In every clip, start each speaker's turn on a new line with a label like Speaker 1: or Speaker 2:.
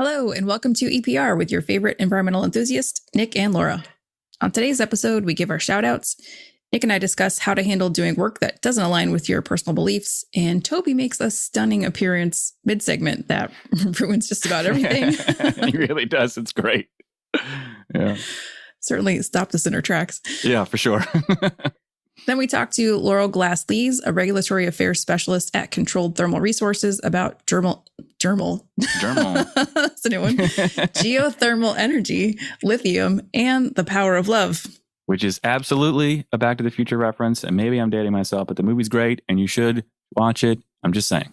Speaker 1: Hello, and welcome to EPR with your favorite environmental enthusiasts, Nic and Laura. On today's episode, we give our shout-outs. Nic and I discuss how to handle doing work that doesn't align with your personal beliefs, and Toby makes a stunning appearance mid-segment that ruins just about everything.
Speaker 2: He really does. It's great. Yeah.
Speaker 1: Certainly stopped us in our tracks.
Speaker 2: Yeah, for sure.
Speaker 1: Then we talk to Laurel Glass Lees, a regulatory affairs specialist at Controlled Thermal Resources, about That's a new one. Geothermal energy, lithium, and the power of love.
Speaker 2: Which is absolutely a Back to the Future reference. And maybe I'm dating myself, but the movie's great and you should watch it. I'm just saying.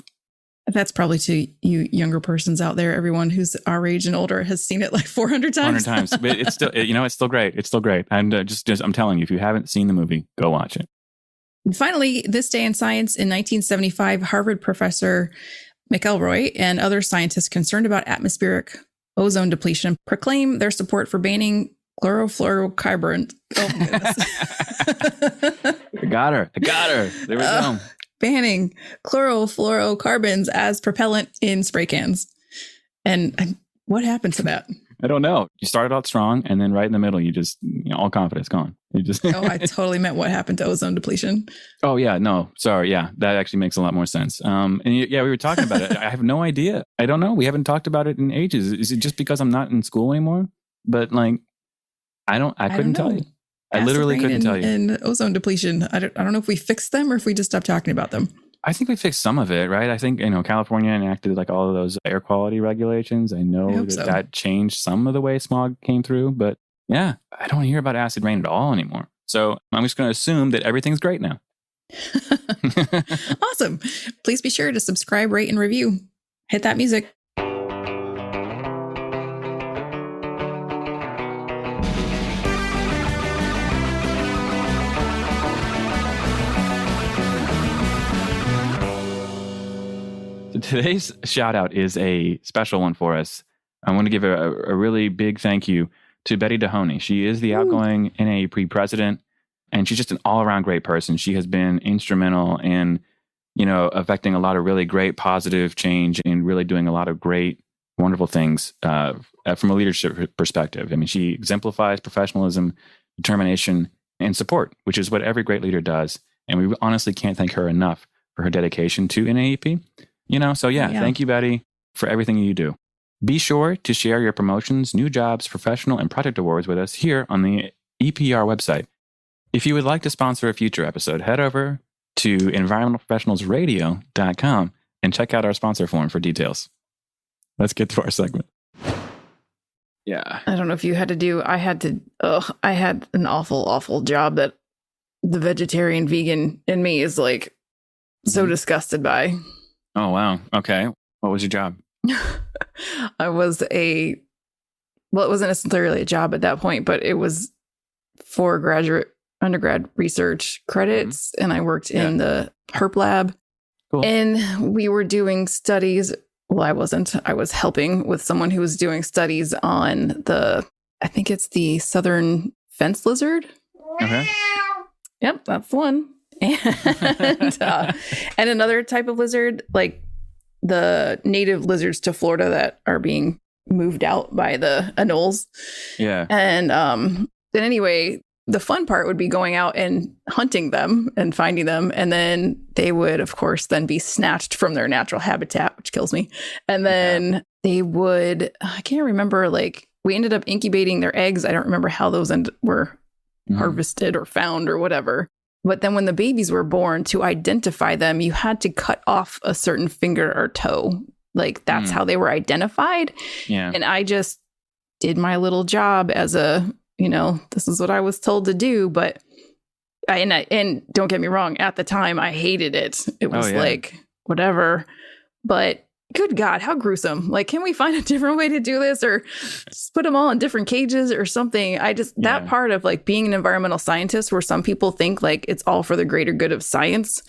Speaker 1: That's probably to you younger persons out there. Everyone who's our age and older has seen it like 400 times.
Speaker 2: 400 times. But it's still, it's still great. It's still great. And just I'm telling you, if you haven't seen the movie, go watch it.
Speaker 1: And finally, this day in science, in 1975, Harvard professor McElroy and other scientists concerned about atmospheric ozone depletion proclaim their support for banning chlorofluorocarbons. Oh, my goodness.
Speaker 2: I got her. There we go.
Speaker 1: Banning chlorofluorocarbons as propellant in spray cans. And what happened to that?
Speaker 2: I don't know. You started out strong, and then right in the middle, you just, all confidence gone. You just.
Speaker 1: Oh, I totally meant what happened to ozone depletion.
Speaker 2: Oh, yeah. No, sorry. Yeah, that actually makes a lot more sense. And yeah, we were talking about it. I have no idea. I don't know. We haven't talked about it in ages. Is it just because I'm not in school anymore? But like, I couldn't tell you. I literally couldn't tell you. And
Speaker 1: ozone depletion, I don't know if we fixed them or if we just stopped talking about them.
Speaker 2: I think we fixed some of it, right? I think, California enacted like all of those air quality regulations. I know that changed some of the way smog came through, but yeah, I don't hear about acid rain at all anymore. So I'm just going to assume that everything's great now.
Speaker 1: Awesome. Please be sure to subscribe, rate, and review. Hit that music.
Speaker 2: Today's shout out is a special one for us. I want to give a really big thank you to Betty Dahoney. She is the outgoing NAEP president, and she's just an all-around great person. She has been instrumental in, affecting a lot of really great positive change and really doing a lot of great, wonderful things from a leadership perspective. I mean, she exemplifies professionalism, determination, and support, which is what every great leader does. And we honestly can't thank her enough for her dedication to NAEP. Thank you, Betty, for everything you do. Be sure to share your promotions, new jobs, professional, and project awards with us here on the EPR website. If you would like to sponsor a future episode, head over to environmentalprofessionalsradio.com and check out our sponsor form for details. Let's get to our segment. Yeah.
Speaker 1: I don't know if you had to do, I had an awful job that the vegetarian vegan in me is like so disgusted by.
Speaker 2: Oh, wow. Okay. What was your job?
Speaker 1: It wasn't necessarily a job at that point, but it was for undergrad research credits. And I worked in the herp lab. Cool. And we were doing studies. Well, I wasn't. I was helping with someone who was doing studies on I think it's the southern fence lizard.
Speaker 2: Okay.
Speaker 1: Yep, that's the one. And another type of lizard, like the native lizards to Florida that are being moved out by the anoles.
Speaker 2: Yeah.
Speaker 1: And anyway, the fun part would be going out and hunting them and finding them. And then they would, of course, then be snatched from their natural habitat, which kills me. And then they would, I can't remember, like we ended up incubating their eggs. I don't remember how those were harvested or found or whatever. But then when the babies were born, to identify them, you had to cut off a certain finger or toe. Like that's how they were identified.
Speaker 2: Yeah.
Speaker 1: And I just did my little job as this is what I was told to do. But and don't get me wrong, at the time I hated it. It was like whatever. But good God, how gruesome. Like, can we find a different way to do this or just put them all in different cages or something? That part of like being an environmental scientist where some people think like it's all for the greater good of science.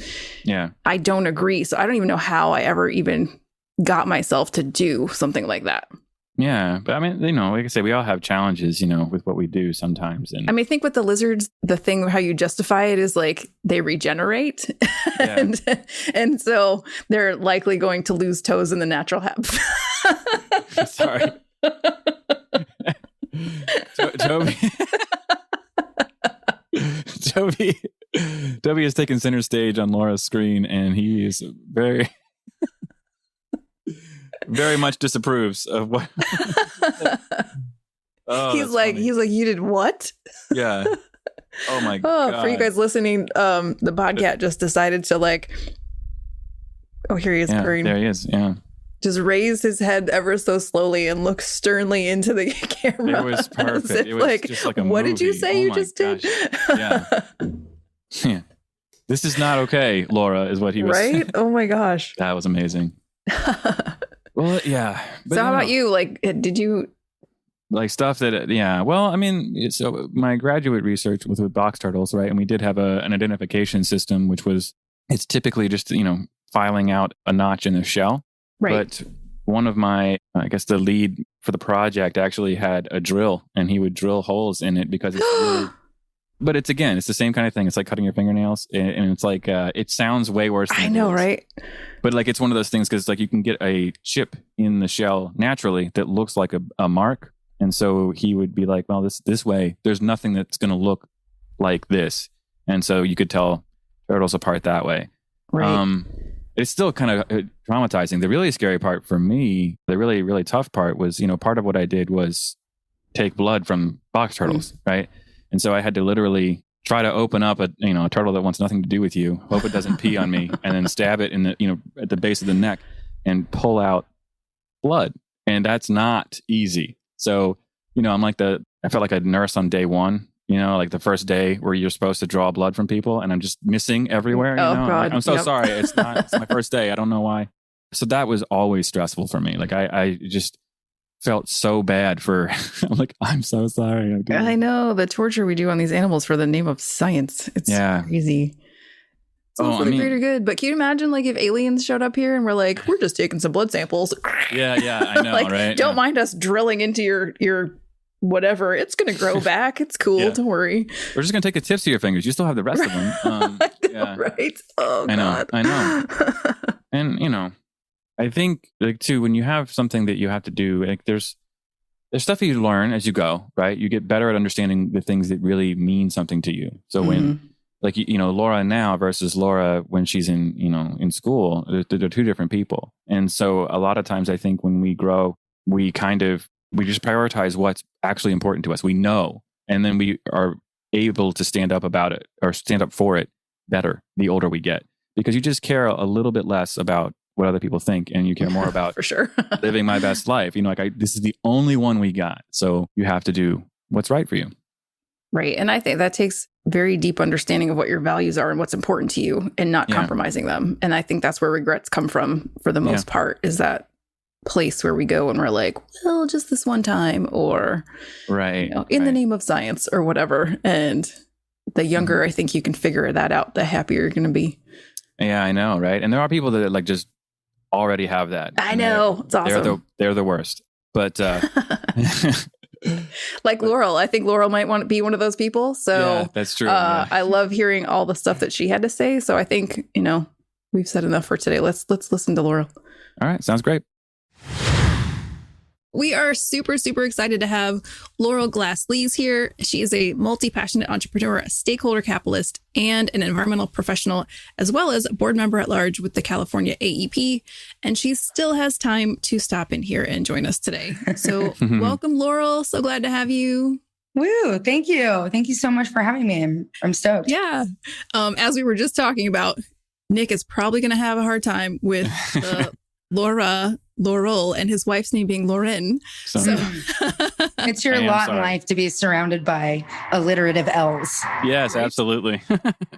Speaker 2: Yeah.
Speaker 1: I don't agree. So I don't even know how I ever even got myself to do something like that.
Speaker 2: Yeah. But I mean, like I say, we all have challenges, with what we do sometimes. And
Speaker 1: I mean, I think with the lizards, the thing, how you justify it is like they regenerate.
Speaker 2: Yeah.
Speaker 1: and so they're likely going to lose toes in the natural habitat.
Speaker 2: Sorry. Toby. Toby has taken center stage on Laura's screen, and he is very, very much disapproves of what.
Speaker 1: He's like, you did what?
Speaker 2: Yeah. Oh my God.
Speaker 1: For you guys listening, the podcast just decided to like. Oh, here he is.
Speaker 2: Yeah,
Speaker 1: Green.
Speaker 2: there he is. Yeah.
Speaker 1: Just raise his head ever so slowly and look sternly into the camera.
Speaker 2: It was perfect. It was
Speaker 1: like,
Speaker 2: just like a
Speaker 1: what
Speaker 2: movie.
Speaker 1: did you say you just
Speaker 2: gosh.
Speaker 1: did?
Speaker 2: Yeah. Yeah. This is not okay, Laura, is what he was saying.
Speaker 1: Right? Oh my gosh.
Speaker 2: That was amazing. Well, yeah.
Speaker 1: But so how about you? Like, did you...
Speaker 2: Like stuff that, yeah. Well, I mean, so my graduate research was with box turtles, right? And we did have an identification system, which was, it's typically just, filing out a notch in the shell.
Speaker 1: Right.
Speaker 2: But one of my, I guess the lead for the project actually had a drill, and he would drill holes in it because it's really, but it's the same kind of thing. It's like cutting your fingernails, and it's like, it sounds way worse than
Speaker 1: I know, right?
Speaker 2: But like, it's one of those things because like you can get a chip in the shell naturally that looks like a mark. And so he would be like, well, this way, there's nothing that's going to look like this. And so you could tell turtles apart that way.
Speaker 1: Right.
Speaker 2: It's still kind of traumatizing. The really scary part for me, the really, really tough part was, part of what I did was take blood from box turtles, right? And so I had to literally try to open up a turtle that wants nothing to do with you, hope it doesn't pee on me, and then stab it in the, at the base of the neck and pull out blood. And that's not easy. So, I'm like I felt like a nurse on day one, like the first day where you're supposed to draw blood from people, and I'm just missing everywhere.
Speaker 1: God.
Speaker 2: I'm so sorry. It's my first day. I don't know why. So that was always stressful for me. Like I just felt so bad for, I'm like, I'm so sorry.
Speaker 1: I know the torture we do on these animals for the name of science. It's crazy. It's all for the greater good. But can you imagine like if aliens showed up here and we're like, we're just taking some blood samples.
Speaker 2: Yeah, I know, right?
Speaker 1: Don't mind us drilling into your whatever. It's going to grow back. It's cool. Don't worry.
Speaker 2: We're just going to take the tips of your fingers. You still have the rest of them.
Speaker 1: Right? Oh, God.
Speaker 2: I know. And, I think like too, when you have something that you have to do, like there's stuff you learn as you go, right? You get better at understanding the things that really mean something to you. So when like, Laura now versus Laura when she's in school, they're two different people. And so a lot of times I think when we grow, we just prioritize what's actually important to us. We know, and then we are able to stand up about it or stand up for it better the older we get, because you just care a little bit less about what other people think, and you care more about
Speaker 1: for sure
Speaker 2: living my best life. This is the only one we got. So you have to do what's right for you.
Speaker 1: Right. And I think that takes very deep understanding of what your values are and what's important to you and not compromising them. And I think that's where regrets come from for the most part, is that place where we go and we're like, well, just this one time, or in the name of science or whatever. And the younger I think you can figure that out, the happier you're going to be. Yeah,
Speaker 2: I know. Right. And there are people that like just already have that.
Speaker 1: I know. It's awesome.
Speaker 2: They're the worst. But
Speaker 1: like Laurel, I think Laurel might want to be one of those people. So
Speaker 2: that's true.
Speaker 1: I love hearing all the stuff that she had to say. So I think, we've said enough for today. Let's listen to Laurel.
Speaker 2: All right. Sounds great.
Speaker 1: We are super, super excited to have Laurel Glass Lees here. She is a multi-passionate entrepreneur, a stakeholder capitalist, and an environmental professional, as well as a board member at large with the California AEP. And she still has time to stop in here and join us today. So welcome, Laurel. So glad to have you.
Speaker 3: Woo. Thank you. Thank you so much for having me. I'm stoked.
Speaker 1: Yeah. As we were just talking about, Nic is probably going to have a hard time with Laurel, and his wife's name being Lauren. So
Speaker 3: it's your lot in life to be surrounded by alliterative L's.
Speaker 2: Yes, absolutely.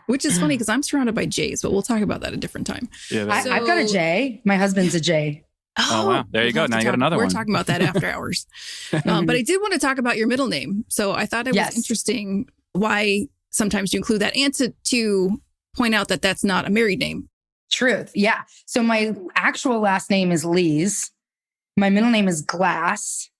Speaker 1: Which is funny because I'm surrounded by J's, but we'll talk about that a different time.
Speaker 3: Yeah, I've got a J. My husband's a J.
Speaker 2: Oh wow. There you go. Now you got another
Speaker 1: one.
Speaker 2: We're
Speaker 1: talking about that after hours. But I did want to talk about your middle name. So I thought it was interesting why sometimes you include that, and to point out that that's not a married name.
Speaker 3: Truth. Yeah. So my actual last name is Lees. My middle name is Glass.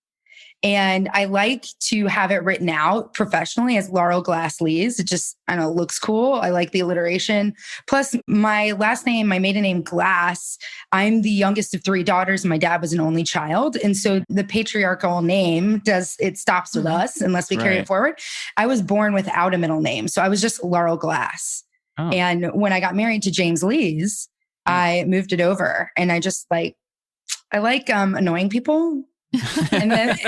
Speaker 3: And I like to have it written out professionally as Laurel Glass Lees. It just, I don't know, looks cool. I like the alliteration. Plus my last name, my maiden name, Glass. I'm the youngest of 3 daughters. And my dad was an only child. And so the patriarchal name stops with us unless we carry it forward. I was born without a middle name. So I was just Laurel Glass. Oh. And when I got married to James Lees, I moved it over, and I just like annoying people. And then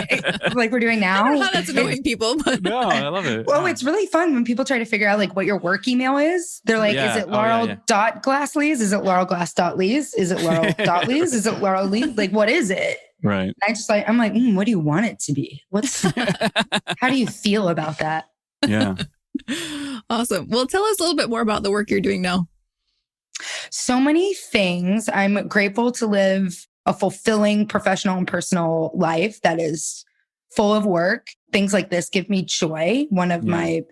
Speaker 3: like we're doing now.
Speaker 1: I don't know how that's annoying people, but
Speaker 2: no, I love it.
Speaker 3: Well, it's really fun when people try to figure out like what your work email is. They're like, is it Laurel.Glasslees? Is it LaurelGlass.Lees? Is it Laurel.Lees? Is it Laurel Lees? Like, what is it?
Speaker 2: Right.
Speaker 3: I'm like, what do you want it to be? How do you feel about that?
Speaker 2: Yeah.
Speaker 1: Awesome. Well, tell us a little bit more about the work you're doing now.
Speaker 3: So many things. I'm grateful to live a fulfilling professional and personal life that is full of work. Things like this give me joy. One of my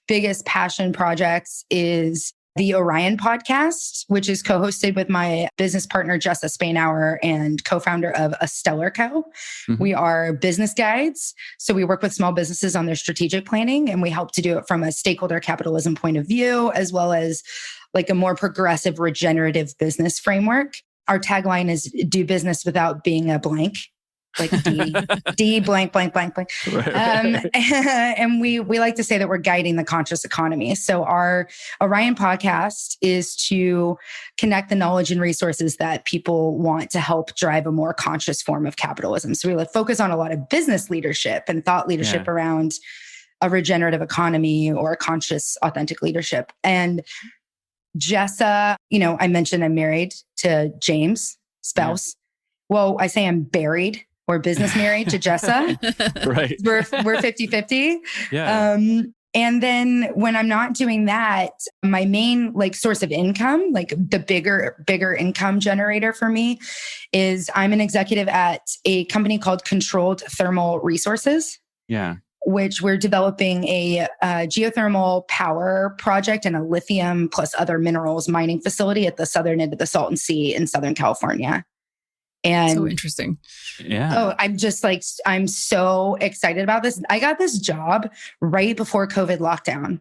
Speaker 3: biggest passion projects is the Orion podcast, which is co-hosted with my business partner, Jessa Spainauer, and co-founder of A Stellar Co. Mm-hmm. We are business guides. So we work with small businesses on their strategic planning, and we help to do it from a stakeholder capitalism point of view, as well as like a more progressive regenerative business framework. Our tagline is do business without being a blank, like D blank, blank, blank, blank. Right. And we like to say that we're guiding the conscious economy. So our Orion podcast is to connect the knowledge and resources that people want to help drive a more conscious form of capitalism. So we focus on a lot of business leadership and thought leadership around a regenerative economy or a conscious, authentic leadership. And Jessa, I mentioned I'm married to James, spouse. Yeah. Well, I say I'm buried or business married to Jessa.
Speaker 2: Right.
Speaker 3: We're 50-50.
Speaker 2: Yeah.
Speaker 3: And then when I'm not doing that, my main source of income, the bigger income generator for me is I'm an executive at a company called Controlled Thermal Resources.
Speaker 2: Yeah.
Speaker 3: Which we're developing a geothermal power project and a lithium plus other minerals mining facility at the southern end of the Salton Sea in Southern California. And
Speaker 1: so interesting.
Speaker 2: Yeah.
Speaker 3: Oh, I'm so excited about this. I got this job right before COVID lockdown.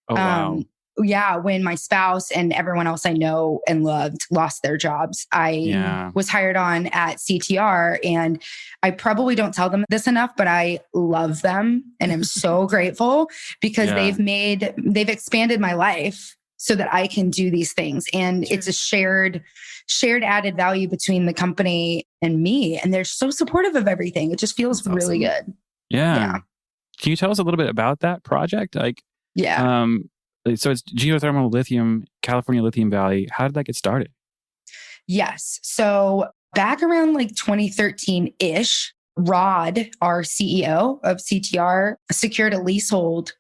Speaker 2: Oh, wow.
Speaker 3: Yeah, when my spouse and everyone else I know and loved lost their jobs. I was hired on at CTR, and I probably don't tell them this enough, but I love them and I'm so grateful because they've expanded my life so that I can do these things. And it's a shared added value between the company and me. And they're so supportive of everything. It just feels really good.
Speaker 2: Yeah. Can you tell us a little bit about that project? So it's geothermal lithium, California Lithium Valley. How did that get started?
Speaker 3: Yes. So back around 2013-ish, Rod, our CEO of CTR, secured a leasehold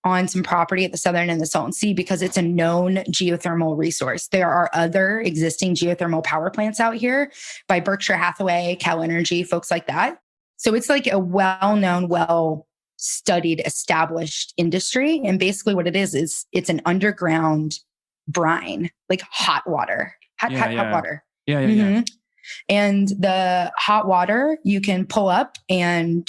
Speaker 3: on some property at the southern end of the Salton Sea because it's a known geothermal resource. There are other existing geothermal power plants out here by Berkshire Hathaway, Cal Energy, folks like that. So it's a well-known, well-studied, established industry. And basically what it is it's an underground brine, hot water, hot water.
Speaker 2: Yeah.
Speaker 3: And the hot water you can pull up to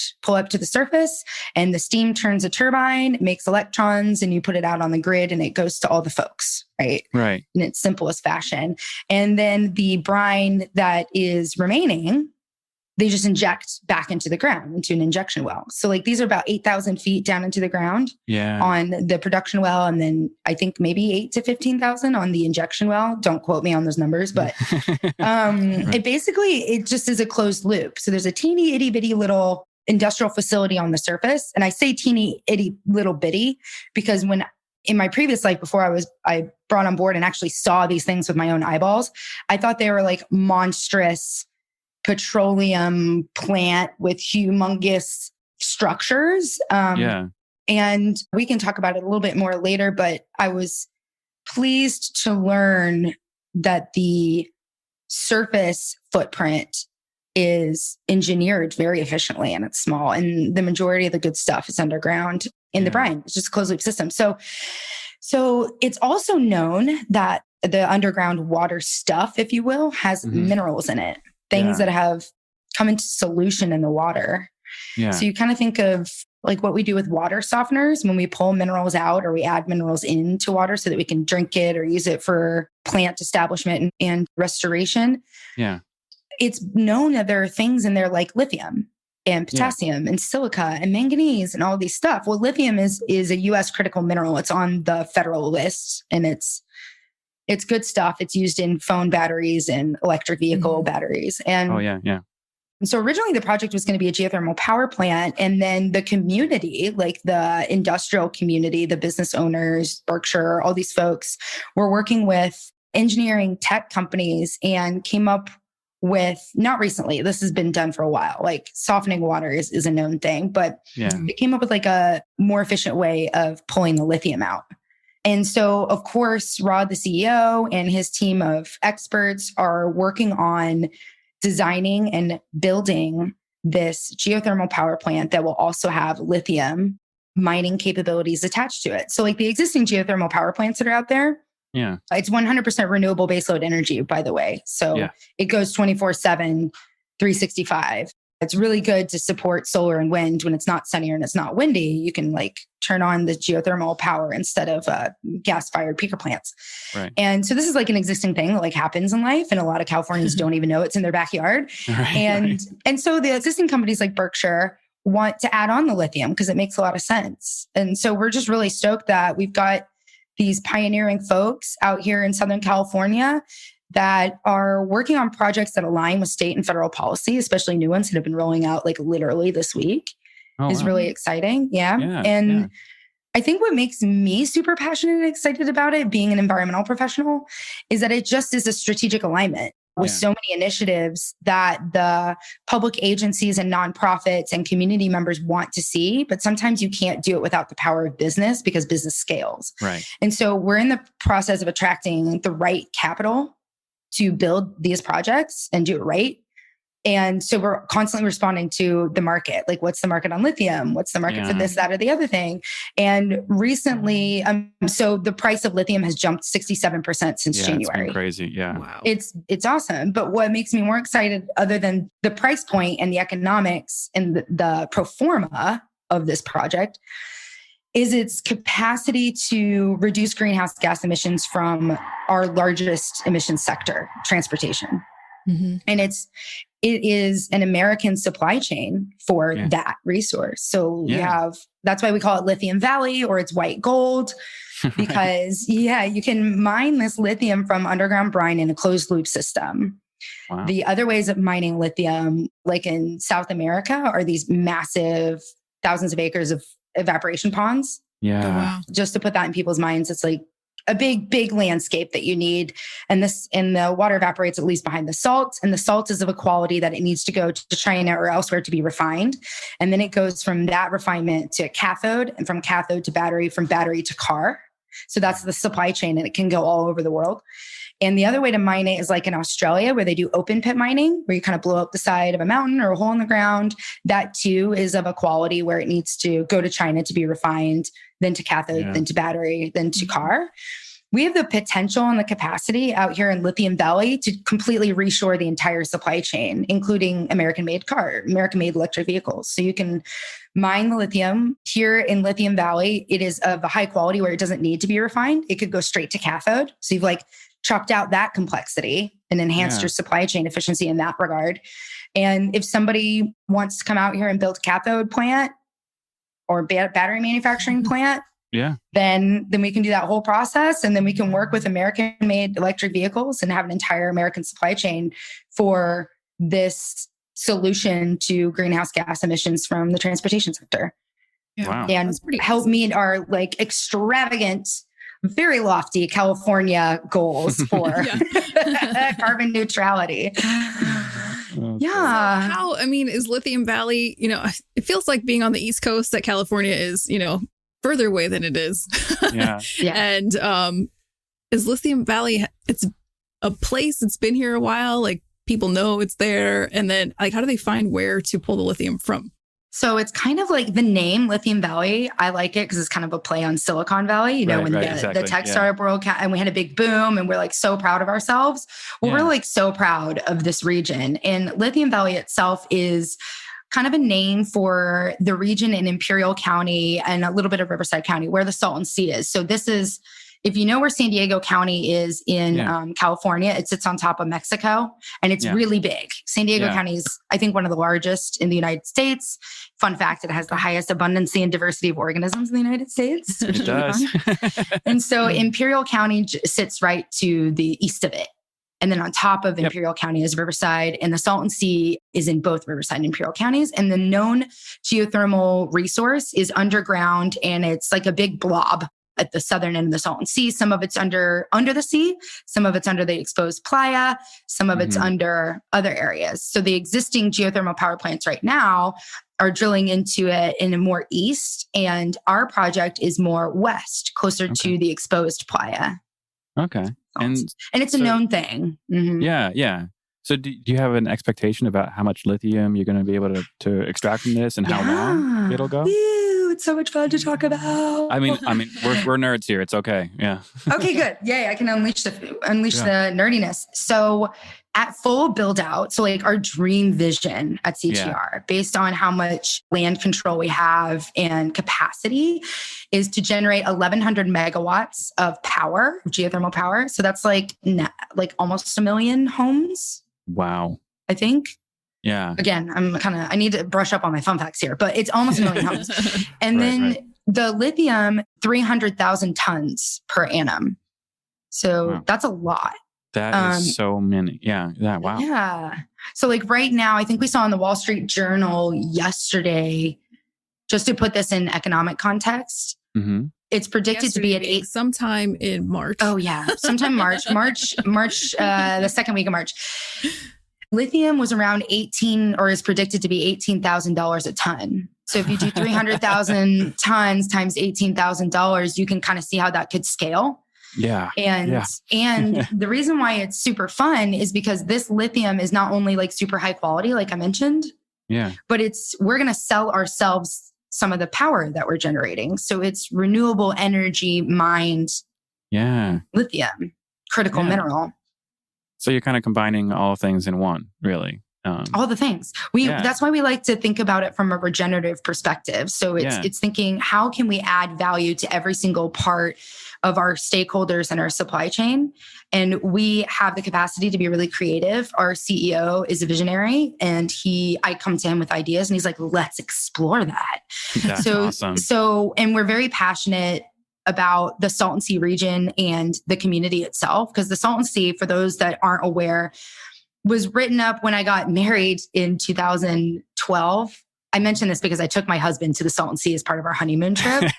Speaker 3: the surface, and the steam turns a turbine, makes electrons, and you put it out on the grid and it goes to all the folks, right?
Speaker 2: Right.
Speaker 3: In its simplest fashion. And then the brine that is remaining, they just inject back into the ground, into an injection well. So these are about 8,000 feet down into the ground on the production well. And then I think maybe 8 to 15,000 on the injection well. Don't quote me on those numbers, but it just is a closed loop. So there's a teeny itty bitty little industrial facility on the surface. And I say teeny itty little bitty because in my previous life, before I brought on board and actually saw these things with my own eyeballs, I thought they were monstrous petroleum plant with humongous structures. And we can talk about it a little bit more later, but I was pleased to learn that the surface footprint is engineered very efficiently and it's small. And the majority of the good stuff is underground in the brine. It's just a closed loop system. So it's also known that the underground water stuff, if you will, has minerals in it. Things that have come into solution in the water.
Speaker 2: Yeah.
Speaker 3: So you kind of think of like what we do with water softeners when we pull minerals out or we add minerals into water so that we can drink it or use it for plant establishment and restoration.
Speaker 2: Yeah.
Speaker 3: It's known that there are things in there like lithium and potassium and silica and manganese and all these stuff. Well, lithium is a US critical mineral. It's on the federal list and it's good stuff. It's used in phone batteries and electric vehicle batteries. And so originally the project was going to be a geothermal power plant. And then the community, like the industrial community, the business owners, Berkshire, all these folks were working with engineering tech companies and came up with, not recently, this has been done for a while, like softening water is a known thing, but it came up with like a more efficient way of pulling the lithium out. And so, of course, Rod, the CEO, and his team of experts are working on designing and building this geothermal power plant that will also have lithium mining capabilities attached to it. So like the existing geothermal power plants that are out there, it's 100% renewable baseload energy, by the way. So it goes 24/7, 365. It's really good to support solar and wind when it's not sunny and it's not windy. You can like turn on the geothermal power instead of gas-fired peaker plants.
Speaker 2: Right.
Speaker 3: And so this is like an existing thing that like happens in life. And a lot of Californians don't even know it's in their backyard. And so the existing companies like Berkshire want to add on the lithium because it makes a lot of sense. And so we're just really stoked that we've got these pioneering folks out here in Southern California that are working on projects that align with state and federal policy, especially new ones that have been rolling out like literally this week is really exciting. I think what makes me super passionate and excited about it, being an environmental professional, is that it just is a strategic alignment with so many initiatives that the public agencies and nonprofits and community members want to see. But sometimes you can't do it without the power of business because business scales.
Speaker 2: Right.
Speaker 3: And so we're in the process of attracting the right capital to build these projects and do it right. And so we're constantly responding to the market. Like, what's the market on lithium? What's the market for this, that, or the other thing? And recently, so the price of lithium has jumped 67% since January.
Speaker 2: It's been crazy. Yeah.
Speaker 1: Wow.
Speaker 3: It's awesome. But what makes me more excited, other than the price point and the economics and the pro forma of this project, is its capacity to reduce greenhouse gas emissions from our largest emission sector, transportation. And it is an American supply chain for that resource. So you have, that's why we call it Lithium Valley, or it's white gold, because you can mine this lithium from underground brine in a closed loop system. Wow. The other ways of mining lithium, like in South America, are these massive thousands of acres of evaporation ponds.
Speaker 1: Yeah. Oh, wow.
Speaker 3: Just to put that in people's minds, it's like a big landscape that you need. And the water evaporates at least behind the salt. And the salt is of a quality that it needs to go to China or elsewhere to be refined. And then it goes from that refinement to cathode, and from cathode to battery, from battery to car. So that's the supply chain, and it can go all over the world. And the other way to mine it is like in Australia, where they do open pit mining, where you kind of blow up the side of a mountain or a hole in the ground. That too is of a quality where it needs to go to China to be refined, then to cathode, then to battery, then to car. We have the potential and the capacity out here in Lithium Valley to completely reshore the entire supply chain, including American-made electric vehicles. So you can mine the lithium here in Lithium Valley. It is of a high quality where it doesn't need to be refined. It could go straight to cathode. So you've like chopped out that complexity and enhanced your supply chain efficiency in that regard. And if somebody wants to come out here and build a cathode plant or battery manufacturing plant, then we can do that whole process. And then we can work with American-made electric vehicles and have an entire American supply chain for this solution to greenhouse gas emissions from the transportation sector.
Speaker 1: Yeah.
Speaker 2: Wow.
Speaker 3: And help meet our like extravagant, very lofty California goals for carbon neutrality.
Speaker 1: How, is Lithium Valley, it feels like being on the East Coast that California is, further away than it is. And is Lithium Valley, it's a place that's been here a while, like people know it's there. And then like, how do they find where to pull the lithium from?
Speaker 3: So it's kind of like the name Lithium Valley. I like it because it's kind of a play on Silicon Valley, when the tech startup world, and we had a big boom and we're like so proud of ourselves. Well, we're like so proud of this region. And Lithium Valley itself is kind of a name for the region in Imperial County and a little bit of Riverside County where the Salton Sea is. So this is, if you know where San Diego County is in California, it sits on top of Mexico and it's really big. San Diego County is, I think, one of the largest in the United States. Fun fact, it has the highest abundancy and diversity of organisms in the United States.
Speaker 2: It does.
Speaker 3: And so Imperial County sits right to the east of it. And then on top of Imperial County is Riverside, and the Salton Sea is in both Riverside and Imperial counties. And the known geothermal resource is underground, and it's like a big blob at the southern end of the Salton Sea. Some of it's under the sea, some of it's under the exposed playa, some of it's under other areas. So the existing geothermal power plants right now are drilling into it in a more east, and our project is more west, closer to the exposed playa.
Speaker 2: Okay. And
Speaker 3: it's a known thing. Mm-hmm.
Speaker 2: Yeah. So do you have an expectation about how much lithium you're going to be able to extract from this and how long it'll go?
Speaker 3: Ew, it's so much fun to talk about.
Speaker 2: I mean, we're nerds here. It's okay. Yeah.
Speaker 3: Okay, good. Yeah, I can unleash the nerdiness. So at full build out, so like our dream vision at CTR, based on how much land control we have and capacity, is to generate 1,100 megawatts of power, geothermal power. So that's like almost 1 million homes.
Speaker 2: Wow.
Speaker 3: I think.
Speaker 2: Yeah.
Speaker 3: Again, I need to brush up on my fun facts here, but it's almost 1 million homes. And then the lithium, 300,000 tons per annum. So that's a lot.
Speaker 2: That is so many. Yeah. Wow.
Speaker 3: Yeah. So like right now, I think we saw in the Wall Street Journal yesterday, just to put this in economic context, it's predicted to be at
Speaker 1: sometime in March.
Speaker 3: Oh yeah. Sometime March, the second week of March. Lithium was around is predicted to be $18,000 a ton. So if you do 300,000 tons times $18,000, you can kind of see how that could scale.
Speaker 2: Yeah.
Speaker 3: And the reason why it's super fun is because this lithium is not only like super high quality, like I mentioned, but we're going to sell ourselves some of the power that we're generating. So it's renewable energy mined lithium, critical mineral. So
Speaker 2: you're kind of combining all things in one, really.
Speaker 3: All the things. That's why we like to think about it from a regenerative perspective. So it's thinking, how can we add value to every single part of our stakeholders and our supply chain? And we have the capacity to be really creative. Our CEO is a visionary, and I come to him with ideas, and he's like, let's explore that.
Speaker 2: That's awesome.
Speaker 3: And we're very passionate about the Salton Sea region and the community itself, because the Salton Sea, for those that aren't aware, was written up when I got married in 2012. I mention this because I took my husband to the Salton Sea as part of our honeymoon trip,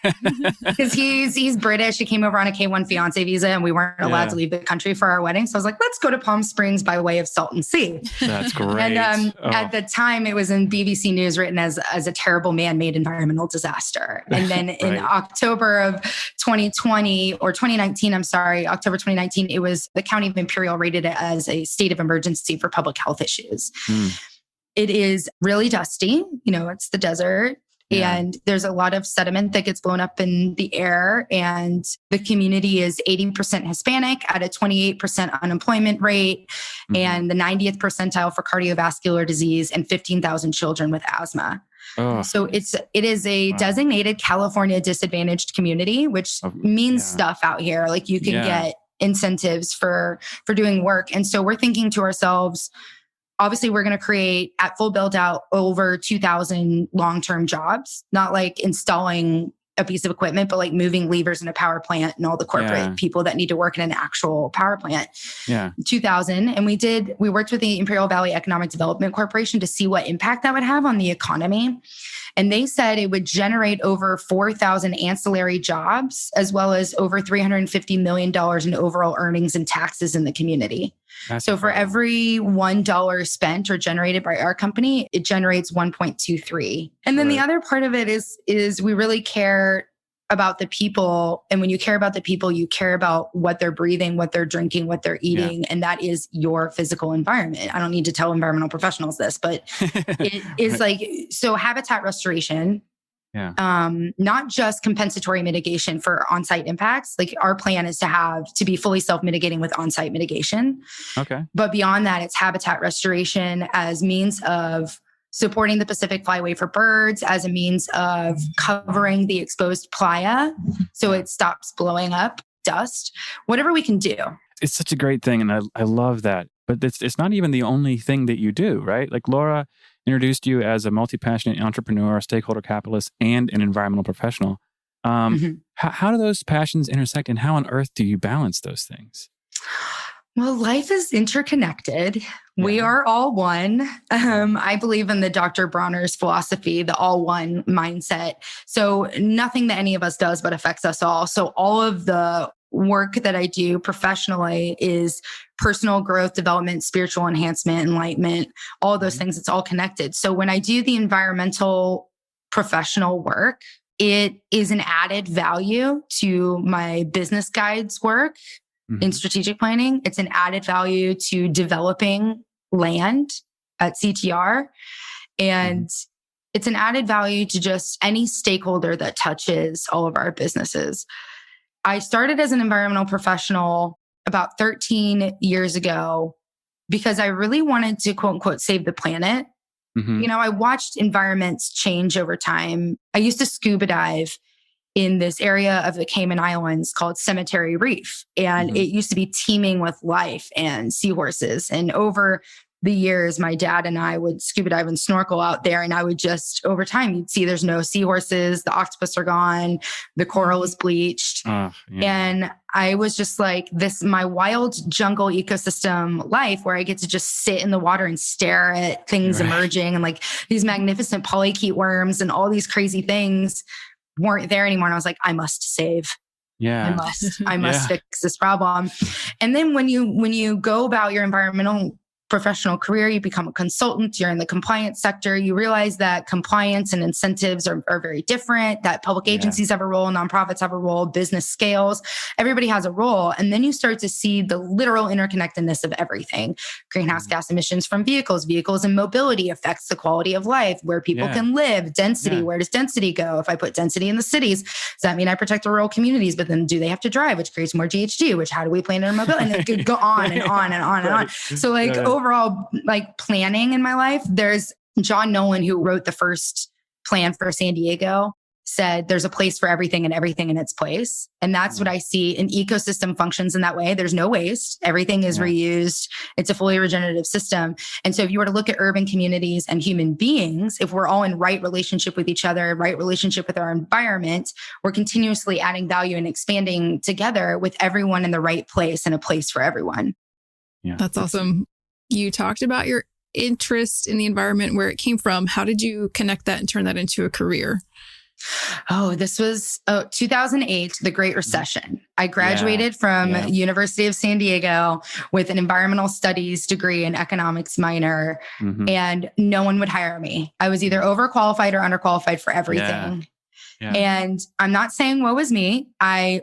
Speaker 3: because he's British. He came over on a K-1 fiance visa, and we weren't allowed to leave the country for our wedding. So I was like, let's go to Palm Springs by way of Salton Sea.
Speaker 2: That's great.
Speaker 3: And at the time, it was in BBC News written as a terrible man-made environmental disaster. And then in October of 2020 or 2019, October 2019, it was the County of Imperial rated it as a state of emergency for public health issues. It is really dusty. It's the desert, and there's a lot of sediment that gets blown up in the air. And the community is 80% Hispanic at a 28% unemployment rate, and the 90th percentile for cardiovascular disease, and 15,000 children with asthma. So it is a designated California disadvantaged community, which means stuff out here. Like you can get incentives for doing work. And so we're thinking to ourselves, obviously, we're going to create at full build out over 2,000 long-term jobs, not like installing a piece of equipment, but like moving levers in a power plant and all the corporate people that need to work in an actual power plant. 2,000. And we worked with the Imperial Valley Economic Development Corporation to see what impact that would have on the economy. And they said it would generate over 4,000 ancillary jobs, as well as over $350 million in overall earnings and taxes in the community. So for every $1 spent or generated by our company, it generates 1.23. And then the other part of it is we really care about the people. And when you care about the people, you care about what they're breathing, what they're drinking, what they're eating. And that is your physical environment. I don't need to tell environmental professionals this, but it is so habitat restoration, not just compensatory mitigation for on-site impacts. Like our plan is to be fully self-mitigating with on-site mitigation.
Speaker 2: Okay.
Speaker 3: But beyond that, it's habitat restoration as means of supporting the Pacific Flyway for birds as a means of covering the exposed playa so it stops blowing up dust, whatever we can do.
Speaker 2: It's such a great thing. And I love that. But it's not even the only thing that you do, right? Like Laura introduced you as a multi-passionate entrepreneur, stakeholder capitalist, and an environmental professional. How do those passions intersect, and how on earth do you balance those things?
Speaker 3: Well, life is interconnected. Yeah. We are all one. I believe in the Dr. Bronner's philosophy, the all one mindset. So nothing that any of us does but affects us all. So all of the work that I do professionally is personal growth, development, spiritual enhancement, enlightenment, all those things. It's all connected. So when I do the environmental professional work, it is an added value to my business guides work in strategic planning. It's an added value to developing land at CTR. And it's an added value to just any stakeholder that touches all of our businesses. I started as an environmental professional about 13 years ago because I really wanted to, quote unquote, save the planet. You know, I watched environments change over time. I used to scuba dive in this area of the Cayman Islands called Cemetery Reef. And it used to be teeming with life and seahorses. And over the years, my dad and I would scuba dive and snorkel out there. And I would just, over time, you'd see there's no seahorses, the octopus are gone, the coral is bleached. And I was just like, this, my wild jungle ecosystem life where I get to just sit in the water and stare at things emerging and like these magnificent polychaete worms and all these crazy things weren't there anymore. And I was like, I must save. I must fix this problem. And then when you go about your environmental professional career, you become a consultant, you're in the compliance sector, you realize that compliance and incentives are very different, that public agencies have a role, nonprofits have a role, business scales, everybody has a role. And then you start to see the literal interconnectedness of everything. Greenhouse gas emissions from vehicles and mobility affects the quality of life, where people can live, density, where does density go? If I put density in the cities, does that mean I protect the rural communities? But then do they have to drive, which creates more GHG, which how do we plan our mobility? And it could go on and on and on and on. So like overall, like planning in my life, there's John Nolan, who wrote the first plan for San Diego, said there's a place for everything and everything in its place. And that's what I see. An ecosystem functions in that way. There's no waste. Everything is reused. It's a fully regenerative system. And so if you were to look at urban communities and human beings, if we're all in right relationship with each other, right relationship with our environment, we're continuously adding value and expanding together with everyone in the right place and a place for everyone.
Speaker 1: Yeah, that's awesome. You talked about your interest in the environment, where it came from. How did you connect that and turn that into a career?
Speaker 3: Oh, this was 2008, the Great Recession. I graduated from University of San Diego with an environmental studies degree and economics minor, and no one would hire me. I was either overqualified or underqualified for everything. And I'm not saying woe is me.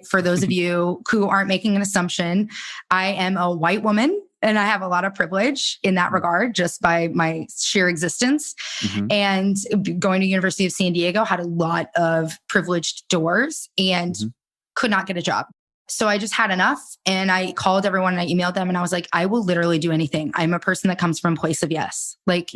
Speaker 3: For those of you who aren't making an assumption, I am a white woman. And I have a lot of privilege in that regard, just by my sheer existence. And going to University of San Diego had a lot of privileged doors and could not get a job. So I just had enough. And I called everyone and I emailed them and I was like, I will literally do anything. I'm a person that comes from a place of yes. Like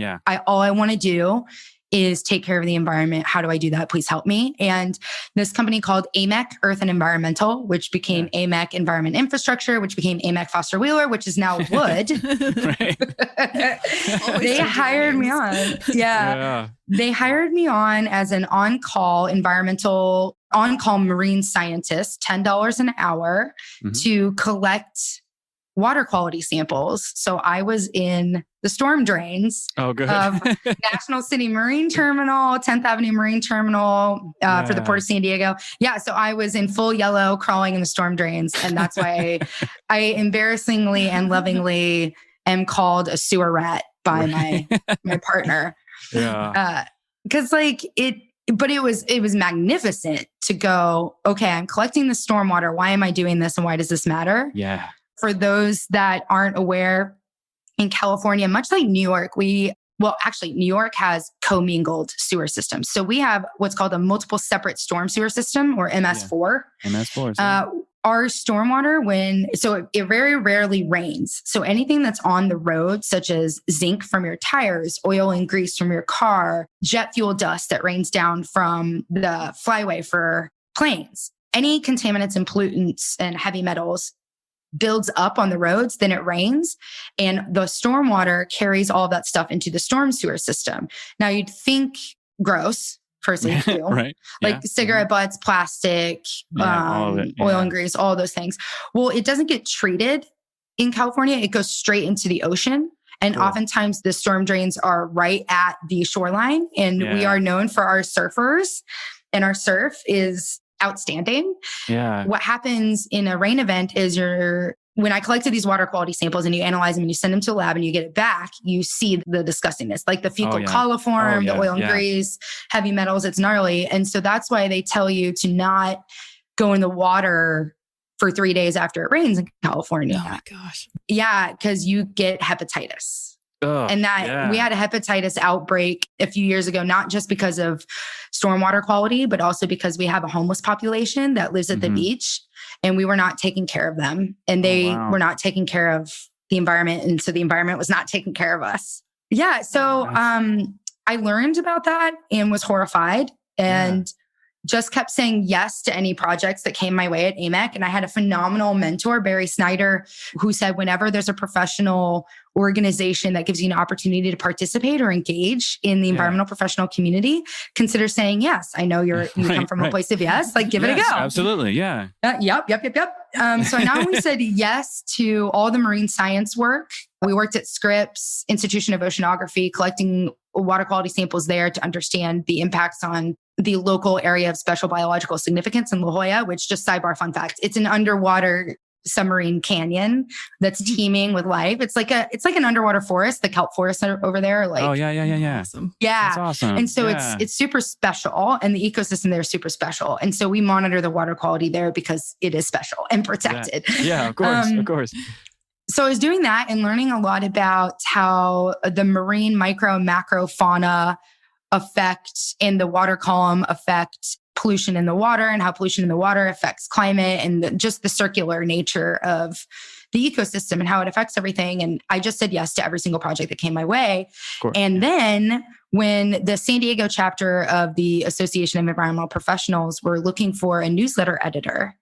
Speaker 3: all I want to do is take care of the environment. How do I do that? Please help me. And this company called AMEC Earth and Environmental, which became AMEC Environment Infrastructure, which became AMEC Foster Wheeler, which is now Wood. They hired me on. They hired me on as an on-call marine scientist, $10 an hour to collect water quality samples. So I was in the storm drains of National City Marine Terminal, 10th Avenue Marine Terminal for the Port of San Diego. So I was in full yellow crawling in the storm drains. And that's why I embarrassingly and lovingly am called a sewer rat by my partner. Because but it was magnificent to go, okay, I'm collecting the stormwater. Why am I doing this? And why does this matter? For those that aren't aware, in California, much like New York, New York has commingled sewer systems. So we have what's called a multiple separate storm sewer system, or MS4.
Speaker 2: MS4.
Speaker 3: our stormwater, it very rarely rains. So anything that's on the road, such as zinc from your tires, oil and grease from your car, jet fuel dust that rains down from the flyway for planes, any contaminants and pollutants and heavy metals builds up on the roads, then it rains, and the stormwater carries all of that stuff into the storm sewer system. Now you'd think gross, firstly,
Speaker 2: right?
Speaker 3: Like cigarette butts, plastic, oil and grease, all those things. Well, it doesn't get treated in California. It goes straight into the ocean. And oftentimes the storm drains are right at the shoreline. And we are known for our surfers, and our surf is outstanding.
Speaker 2: Yeah.
Speaker 3: What happens in a rain event is when I collected these water quality samples and you analyze them and you send them to a lab and you get it back, you see the disgustingness, like the fecal coliform, the oil and grease, heavy metals. It's gnarly. And so that's why they tell you to not go in the water for 3 days after it rains in California.
Speaker 1: Oh my gosh.
Speaker 3: Yeah, because you get hepatitis.
Speaker 2: Ugh,
Speaker 3: and we had a hepatitis outbreak a few years ago, not just because of stormwater quality, but also because we have a homeless population that lives at the beach, and we were not taking care of them, and they were not taking care of the environment. And so the environment was not taking care of us. Yeah. So I learned about that and was horrified, and just kept saying yes to any projects that came my way at AMEC. And I had a phenomenal mentor, Barry Snyder, who said, whenever there's a professional organization that gives you an opportunity to participate or engage in the environmental professional community, consider saying yes. I know you come from a place of yes, like give it a go.
Speaker 2: Absolutely. Yeah.
Speaker 3: Yep. So I not only said yes to all the marine science work, we worked at Scripps Institution of Oceanography, collecting water quality samples there to understand the impacts on the local area of special biological significance in La Jolla, which, just sidebar fun fact, it's an underwater submarine canyon that's teeming with life. It's like an underwater forest, the kelp forest over there. Like,
Speaker 1: Awesome.
Speaker 3: Yeah.
Speaker 2: That's awesome.
Speaker 3: And so it's super special, and the ecosystem there is super special. And so we monitor the water quality there because it is special and protected.
Speaker 2: Yeah, of course. Of course.
Speaker 3: So I was doing that and learning a lot about how the marine micro and macro fauna affect, and the water column affect pollution in the water, and how pollution in the water affects climate, and just the circular nature of the ecosystem and how it affects everything. And I just said yes to every single project that came my way. And then when the San Diego chapter of the Association of Environmental Professionals were looking for a newsletter editor,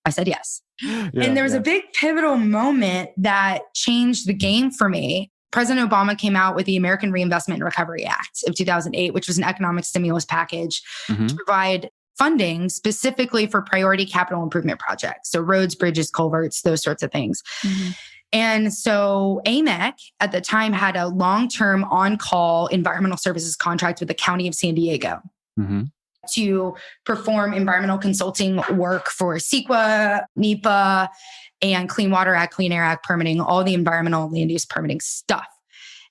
Speaker 3: I said yes. And there was a big pivotal moment that changed the game for me. President Obama came out with the American Reinvestment and Recovery Act of 2008, which was an economic stimulus package to provide funding specifically for priority capital improvement projects. So roads, bridges, culverts, those sorts of things. And so AMEC at the time had a long-term on-call environmental services contract with the County of San Diego to perform environmental consulting work for CEQA, NEPA, and Clean Water Act, Clean Air Act permitting, all the environmental land use permitting stuff.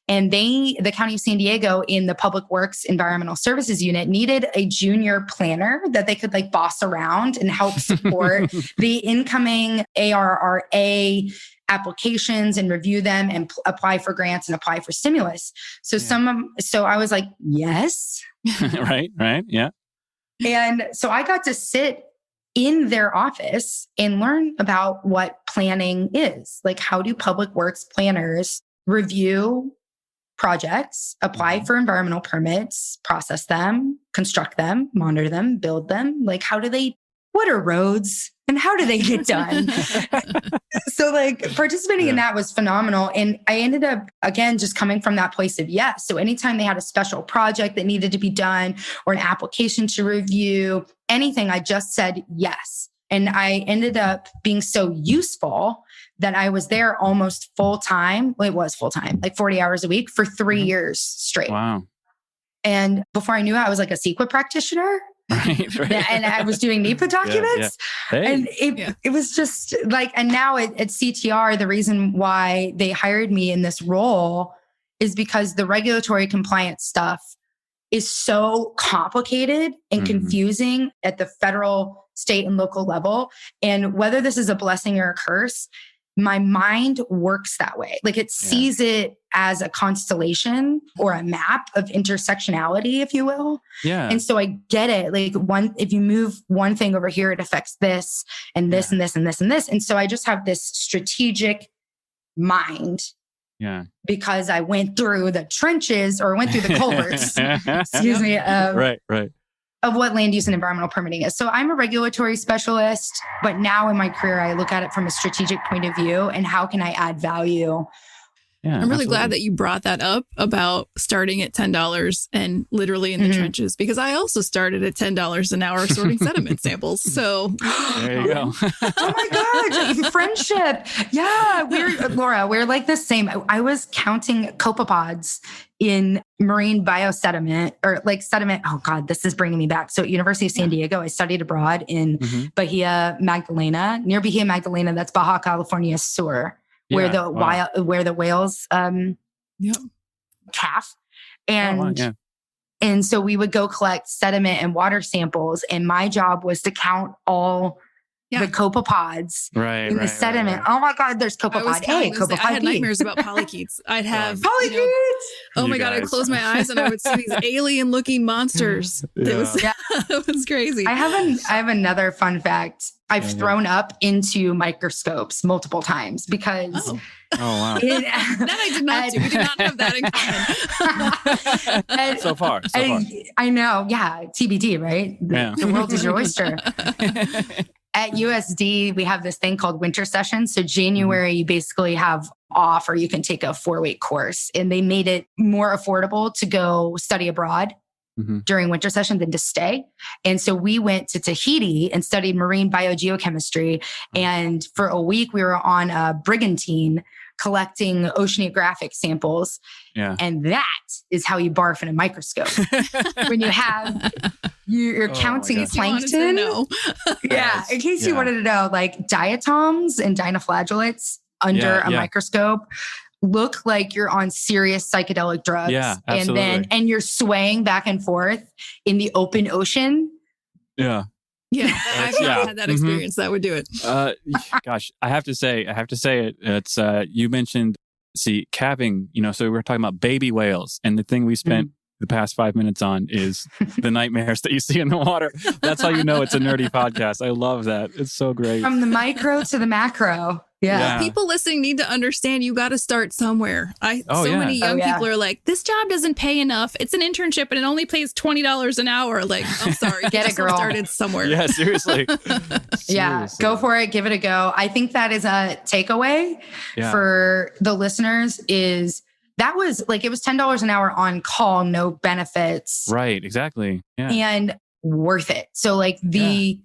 Speaker 3: And the County of San Diego, in the Public Works Environmental Services Unit, needed a junior planner that they could like boss around and help support the incoming ARRA applications and review them and apply for grants and apply for stimulus. So so I was like, yes.
Speaker 2: Right. Yeah.
Speaker 3: And so I got to sit in their office and learn about what planning is. Like, how do public works planners review projects, apply for environmental permits, process them, construct them, monitor them, build them? Like, what are roads and how do they get done? So like participating in that was phenomenal. And I ended up, again, just coming from that place of yes. So anytime they had a special project that needed to be done or an application to review, anything, I just said yes. And I ended up being so useful that I was there almost full time. Well, it was full time, like 40 hours a week for 3 years straight.
Speaker 2: Wow.
Speaker 3: And before I knew it, I was like a CEQA practitioner.
Speaker 2: Right.
Speaker 3: And I was doing NEPA documents.
Speaker 2: Hey.
Speaker 3: And it was just like, and now at CTR, the reason why they hired me in this role is because the regulatory compliance stuff is so complicated and confusing at the federal, state, and local level. And whether this is a blessing or a curse, my mind works that way. Like it sees it as a constellation or a map of intersectionality, if you will.
Speaker 2: Yeah.
Speaker 3: And so I get it. Like if you move one thing over here, it affects this and this and this and this and this. And so I just have this strategic mind.
Speaker 2: Yeah.
Speaker 3: Because I went through the trenches or went through the culverts, excuse me.
Speaker 2: Right.
Speaker 3: Of what land use and environmental permitting is. So I'm a regulatory specialist, but now in my career, I look at it from a strategic point of view and how can I add value?
Speaker 1: Yeah, I'm really glad that you brought that up about starting at $10 and literally in the trenches, because I also started at $10 an hour sorting sediment samples. So
Speaker 2: there you go.
Speaker 3: Oh my God, friendship. Yeah, Laura, we're like the same. I was counting copepods in marine biosediment or like sediment. Oh God, this is bringing me back. So University of San Diego, I studied abroad in Bahia Magdalena, near Bahia Magdalena. That's Baja California Sur. Where the whales calf. And so we would go collect sediment and water samples. And my job was to count all the copepods in the sediment. Right. Oh my God, there's copepod A, copepod B.
Speaker 1: I had nightmares about polychaetes. I'd have
Speaker 3: polychaetes.
Speaker 1: Oh my God, I'd close my eyes and I would see these alien looking monsters. It was crazy.
Speaker 3: I have another fun fact. I've thrown up into microscopes multiple times because
Speaker 2: Oh wow.
Speaker 1: That I did not do. We did not have that in common.
Speaker 2: So far.
Speaker 3: I know. Yeah. TBD, right? The world is your oyster. At USD, we have this thing called winter sessions. So January, you basically have off or you can take a 4-week course. And they made it more affordable to go study abroad during winter session than to stay. And so we went to Tahiti and studied marine biogeochemistry. And for a week, we were on a brigantine collecting oceanographic samples. Yeah. And that is how you barf in a microscope. When you have, you're counting plankton. In case you wanted to know, like diatoms and dinoflagellates under a microscope look like you're on serious psychedelic drugs.
Speaker 2: Yeah, absolutely.
Speaker 3: And you're swaying back and forth in the open ocean.
Speaker 2: Yeah.
Speaker 1: Yeah, I've not had that experience. That would do it.
Speaker 2: Gosh, I have to say it. It's you mentioned calving. So we were talking about baby whales, and the thing we spent the past 5 minutes on is the nightmares that you see in the water. That's how you know it's a nerdy podcast. I love that. It's so great.
Speaker 3: From the micro to the macro. Yeah.
Speaker 1: People listening need to understand you got to start somewhere. Many young people are like, this job doesn't pay enough. It's an internship and it only pays $20 an hour. Like, I'm sorry.
Speaker 3: Get it, girl.
Speaker 1: Started somewhere.
Speaker 2: Yeah, seriously.
Speaker 3: Yeah, go for it. Give it a go. I think that is a takeaway for the listeners is that was like, it was $10 an hour on call, no benefits.
Speaker 2: Right, exactly. Yeah.
Speaker 3: And worth it. So like the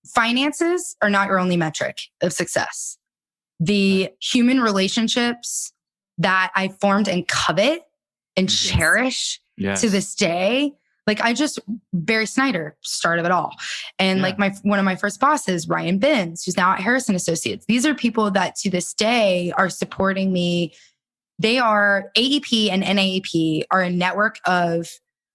Speaker 3: finances are not your only metric of success. The human relationships that I formed and covet and cherish to this day. Like Barry Snyder, start of it all. And like one of my first bosses, Ryan Binns, who's now at Harrison Associates. These are people that to this day are supporting me. They are AEP and NAEP are a network of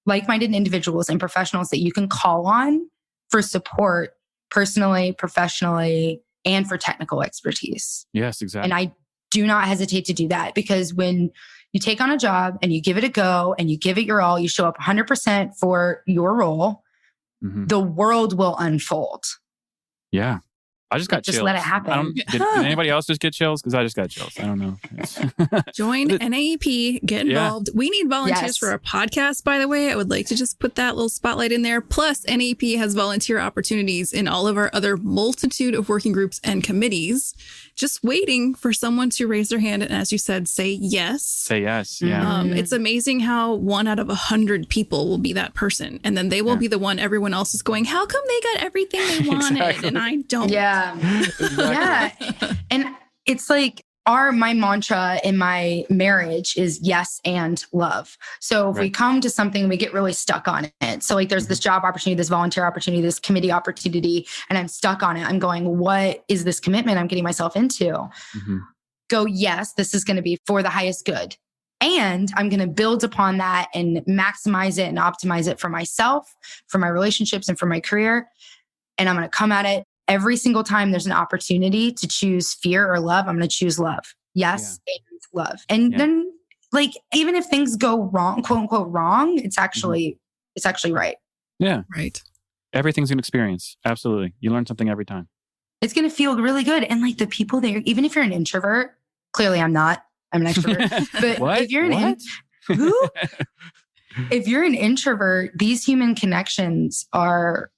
Speaker 3: like-minded individuals and professionals that you can call on for support personally, professionally, and for technical expertise.
Speaker 2: Yes, exactly.
Speaker 3: And I do not hesitate to do that because when you take on a job and you give it a go and you give it your all, you show up 100% for your role, the world will unfold.
Speaker 2: Yeah. I just got chills.
Speaker 3: Just let it happen.
Speaker 2: Did anybody else just get chills? Because I just got chills. I don't know.
Speaker 1: Join NAEP. Get involved. We need volunteers for our podcast, by the way. I would like to just put that little spotlight in there. Plus, NAEP has volunteer opportunities in all of our other multitude of working groups and committees. Just waiting for someone to raise their hand and, as you said, say yes.
Speaker 2: Say yes. Yeah.
Speaker 1: It's amazing how 1 out of 100 people will be that person. And then they will be the one everyone else is going, how come they got everything they wanted and I don't?
Speaker 3: Yeah. And it's like my mantra in my marriage is yes and love. So if we come to something, we get really stuck on it. So like there's this job opportunity, this volunteer opportunity, this committee opportunity, and I'm stuck on it. I'm going, what is this commitment I'm getting myself into? Go, yes, this is going to be for the highest good. And I'm going to build upon that and maximize it and optimize it for myself, for my relationships, and for my career. And I'm going to come at it every single time there's an opportunity to choose fear or love, I'm going to choose love. Yes. And love. And then like, even if things go wrong, quote unquote wrong, it's actually right.
Speaker 2: Yeah.
Speaker 1: Right.
Speaker 2: Everything's an experience. Absolutely. You learn something every time.
Speaker 3: It's going to feel really good. And like the people there, even if you're an introvert, clearly I'm not, I'm an extrovert, but
Speaker 2: What?
Speaker 3: if you're if you're an introvert, these human connections are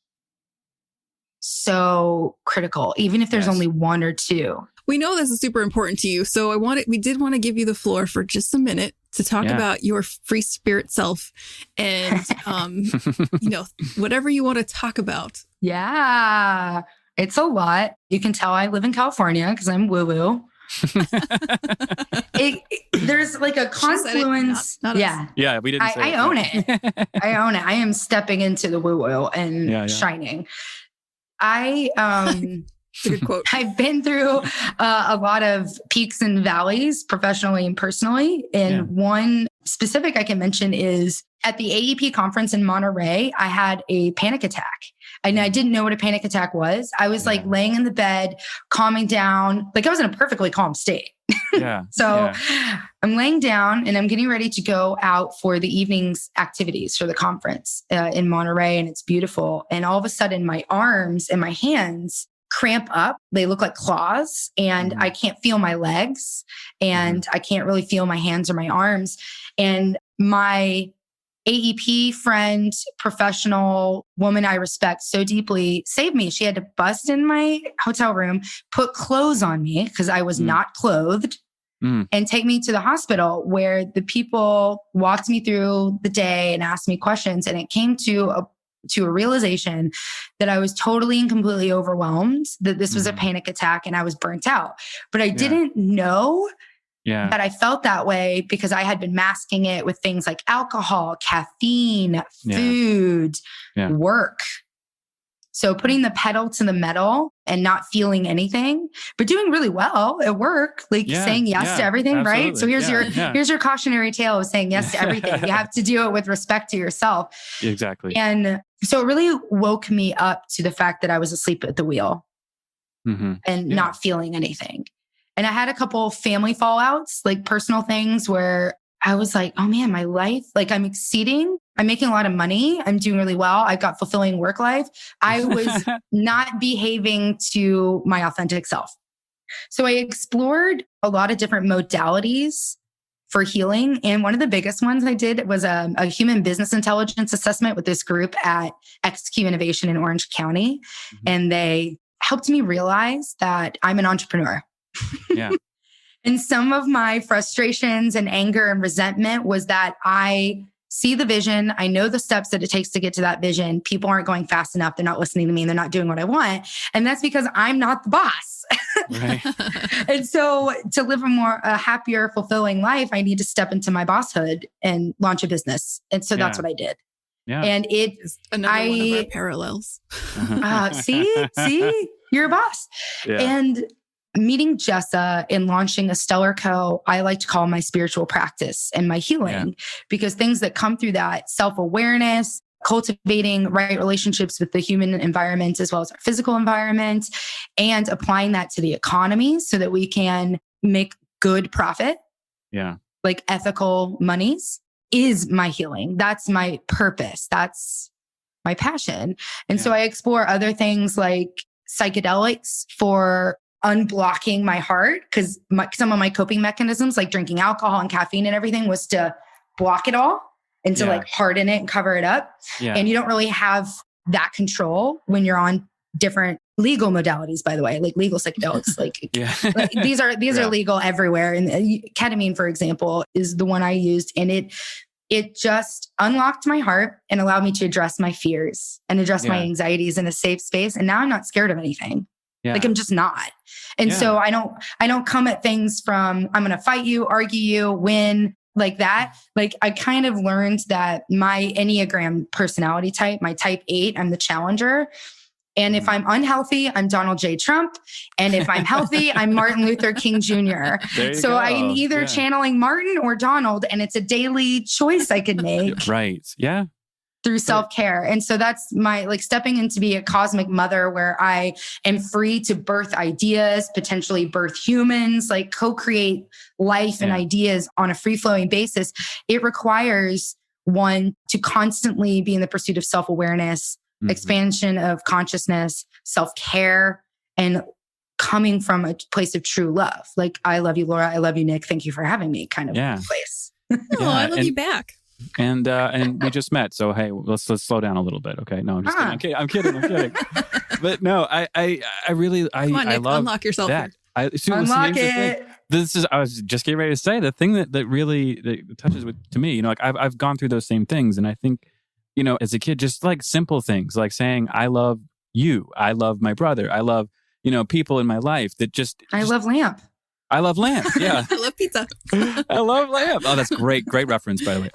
Speaker 3: so critical, even if there's only one or two.
Speaker 1: We know this is super important to you. So we did want to give you the floor for just a minute to talk about your free spirit self and, whatever you want to talk about.
Speaker 3: Yeah, it's a lot. You can tell I live in California because I'm woo-woo. There's like a confluence.
Speaker 1: Not us.
Speaker 2: Yeah, we didn't say
Speaker 3: I own it. I own it. I am stepping into the woo-woo and shining.
Speaker 1: It's a good quote.
Speaker 3: I've been through a lot of peaks and valleys professionally and personally. And one specific I can mention is at the AEP conference in Monterey, I had a panic attack. And I didn't know what a panic attack was. I was like laying in the bed, calming down. Like I was in a perfectly calm state. I'm laying down and I'm getting ready to go out for the evening's activities for the conference in Monterey. And it's beautiful. And all of a sudden my arms and my hands cramp up. They look like claws and I can't feel my legs and I can't really feel my hands or my arms. And my AEP friend, professional woman I respect so deeply saved me. She had to bust in my hotel room, put clothes on me because I was not clothed and take me to the hospital where the people walked me through the day and asked me questions. And it came to a realization that I was totally and completely overwhelmed, that this was a panic attack and I was burnt out. But I didn't know that I felt that way because I had been masking it with things like alcohol, caffeine, food, work. So putting the pedal to the metal and not feeling anything, but doing really well at work, like saying yes to everything,
Speaker 2: absolutely.
Speaker 3: right? So here's your cautionary tale of saying yes to everything. You have to do it with respect to yourself.
Speaker 2: Exactly.
Speaker 3: And so it really woke me up to the fact that I was asleep at the wheel and not feeling anything. And I had a couple family fallouts, like personal things where I was like, oh man, my life, like I'm making a lot of money. I'm doing really well. I've got fulfilling work life. I was not behaving to my authentic self. So I explored a lot of different modalities for healing. And one of the biggest ones I did was a human business intelligence assessment with this group at XQ Innovation in Orange County. And they helped me realize that I'm an entrepreneur. And some of my frustrations and anger and resentment was that I see the vision. I know the steps that it takes to get to that vision. People aren't going fast enough. They're not listening to me and they're not doing what I want. And that's because I'm not the boss.
Speaker 2: Right.
Speaker 3: And so to live a happier, fulfilling life, I need to step into my bosshood and launch a business. And so that's what I did.
Speaker 1: Yeah. And it's another one of our parallels.
Speaker 3: See, you're a boss. Yeah. And meeting Jessa and launching a Stellar Co., I like to call my spiritual practice and my healing, because things that come through that self-awareness, cultivating right relationships with the human environment as well as our physical environment, and applying that to the economy so that we can make good profit, like ethical monies, is my healing. That's my purpose. That's my passion. And so I explore other things like psychedelics for unblocking my heart, because some of my coping mechanisms, like drinking alcohol and caffeine and everything, was to block it all and to like harden it and cover it up. And you don't really have that control when you're on different legal modalities, by the way, like legal psychedelics. Like these are legal everywhere. And ketamine, for example, is the one I used. And it just unlocked my heart and allowed me to address my fears and address my anxieties in a safe space. And now I'm not scared of anything. Like I'm just not. And so I don't come at things from, I'm going to fight you, argue you, win, like that. Like I kind of learned that my Enneagram personality type, my type 8, I'm the challenger. And if I'm unhealthy, I'm Donald J. Trump. And if I'm healthy, I'm Martin Luther King Jr. So I'm either channeling Martin or Donald, and it's a daily choice I can make.
Speaker 2: Right. Yeah.
Speaker 3: through self-care. And so that's my like stepping in to be a cosmic mother where I am free to birth ideas, potentially birth humans, like co-create life and ideas on a free-flowing basis. It requires one to constantly be in the pursuit of self-awareness, expansion of consciousness, self-care, and coming from a place of true love. Like, I love you, Laura. I love you, Nic. Thank you for having me kind of place.
Speaker 1: I love you back.
Speaker 2: And we just met, so hey, let's slow down a little bit, okay? No, I'm just kidding. I'm kidding. But no, I really
Speaker 1: Come on, Nic,
Speaker 2: I love
Speaker 1: unlock yourself.
Speaker 2: that.
Speaker 3: Unlock it.
Speaker 2: I was just getting ready to say the thing that really touches to me. You know, like I've gone through those same things, and I think, you know, as a kid, just like simple things like saying I love you, I love my brother, I love, you know, people in my life that
Speaker 3: I love lamp.
Speaker 2: I love lamp. Yeah.
Speaker 1: I love pizza.
Speaker 2: I love lamp. Oh, that's great. Great reference, by the way.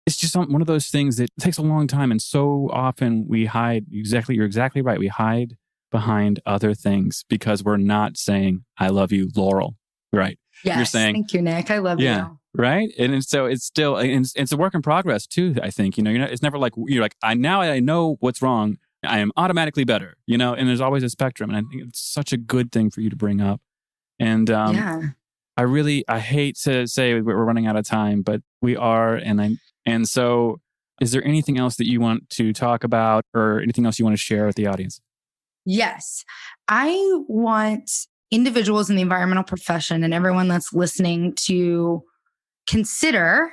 Speaker 2: It's just one of those things that takes a long time. And so often we hide you're exactly right. We hide behind other things because we're not saying, I love you, Laurel. Right.
Speaker 3: Yes.
Speaker 2: You're saying,
Speaker 3: thank you, Nic. I love you.
Speaker 2: Right. And so it's still, it's a work in progress too, I think. You know, it's never like, you're like, I know what's wrong. I am automatically better, you know, and there's always a spectrum. And I think it's such a good thing for you to bring up. And I hate to say we're running out of time, but we are. And so is there anything else that you want to talk about or anything else you want to share with the audience?
Speaker 3: Yes. I want individuals in the environmental profession and everyone that's listening to consider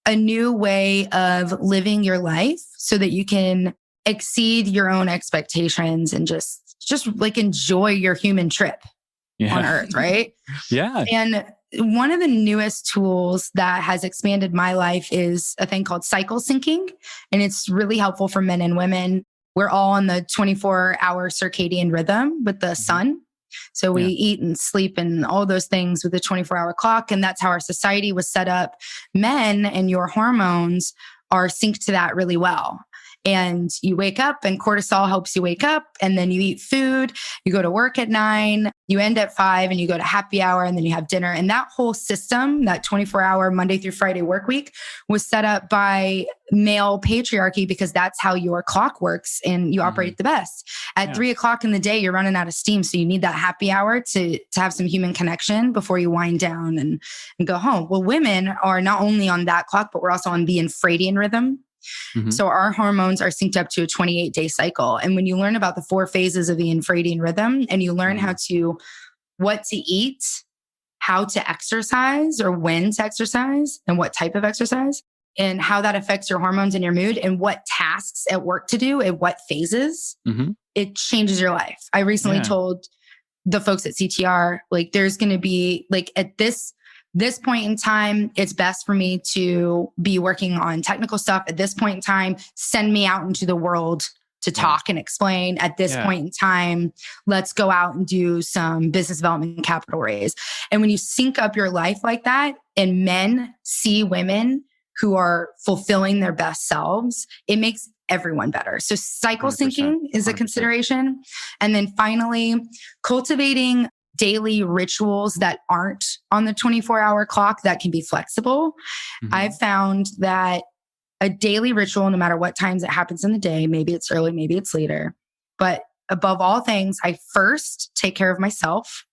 Speaker 3: a new way of living your life so that you can exceed your own expectations and just like enjoy your human trip on Earth, right?
Speaker 2: Yeah.
Speaker 3: And one of the newest tools that has expanded my life is a thing called cycle syncing. And it's really helpful for men and women. We're all on the 24-hour circadian rhythm with the sun. So we eat and sleep and all those things with the 24-hour clock. And that's how our society was set up. Men and your hormones are synced to that really well. And you wake up and cortisol helps you wake up, and then you eat food, you go to work at 9, you end at 5, and you go to happy hour, and then you have dinner. And that whole system, that 24-hour Monday through Friday work week, was set up by male patriarchy because that's how your clock works and you operate the best. At 3 o'clock in the day, you're running out of steam. So you need that happy hour to have some human connection before you wind down and go home. Well, women are not only on that clock, but we're also on the infradian rhythm. So our hormones are synced up to a 28-day cycle. And when you learn about the 4 phases of the infradian rhythm and you learn what to eat, how to exercise or when to exercise and what type of exercise and how that affects your hormones and your mood and what tasks at work to do at what phases, it changes your life. I recently told the folks at CTR, like there's going to be like at this point in time, it's best for me to be working on technical stuff. At this point in time, send me out into the world to talk and explain. At this point in time, let's go out and do some business development and capital raise. And when you sync up your life like that and men see women who are fulfilling their best selves, it makes everyone better. So cycle syncing is a consideration. And then finally, cultivating daily rituals that aren't on the 24-hour clock that can be flexible. I've found that a daily ritual, no matter what times it happens in the day, maybe it's early, maybe it's later, but above all things, I first take care of myself.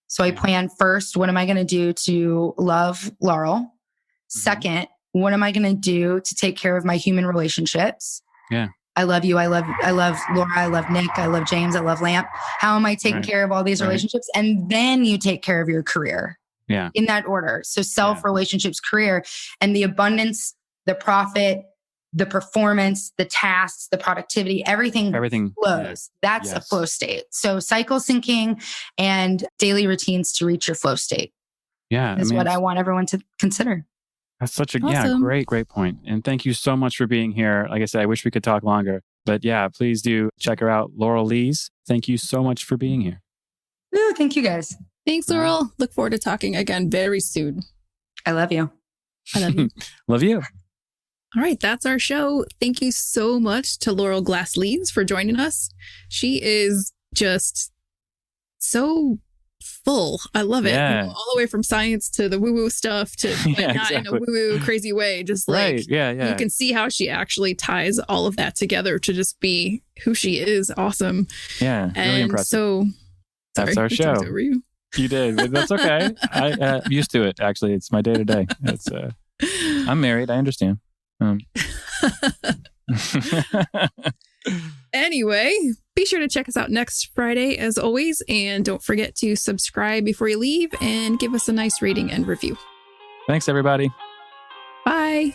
Speaker 3: So I plan first, what am I going to do to love Laurel? Second, what am I going to do to take care of my human relationships? I love you. I love Laura. I love Nic. I love James. I love Lamp. How am I taking care of all these relationships? And then you take care of your career. In that order. So self, relationships, career, and the abundance, the profit, the performance, the tasks, the productivity, everything flows. That's a flow state. So cycle syncing and daily routines to reach your flow state. Is what I want everyone to consider.
Speaker 2: That's such a great point. And thank you so much for being here. Like I said, I wish we could talk longer, but please do check her out. Laurel Lees, thank you so much for being here.
Speaker 3: Ooh, thank you guys.
Speaker 1: Thanks, Laurel. Look forward to talking again very soon.
Speaker 3: I love you.
Speaker 1: I love you.
Speaker 2: Love you.
Speaker 1: All right, that's our show. Thank you so much to Laurel Glass Lees for joining us. She is just so full. I love it.
Speaker 2: Yeah.
Speaker 1: All the way from science to the woo-woo stuff to like,
Speaker 2: Yeah,
Speaker 1: not in a woo-woo crazy way. Just like
Speaker 2: right. Yeah.
Speaker 1: you can see how she actually ties all of that together to just be who she is. Awesome.
Speaker 2: Yeah. Really
Speaker 1: And
Speaker 2: impressive.
Speaker 1: so
Speaker 2: That's our
Speaker 1: I
Speaker 2: show.
Speaker 1: talked over you.
Speaker 2: You did, but that's okay. I'm used to it. Actually, it's my day to day. It's I'm married. I understand.
Speaker 1: Anyway, be sure to check us out next Friday as always, and don't forget to subscribe before you leave and give us a nice rating and review.
Speaker 2: Thanks, everybody.
Speaker 1: Bye.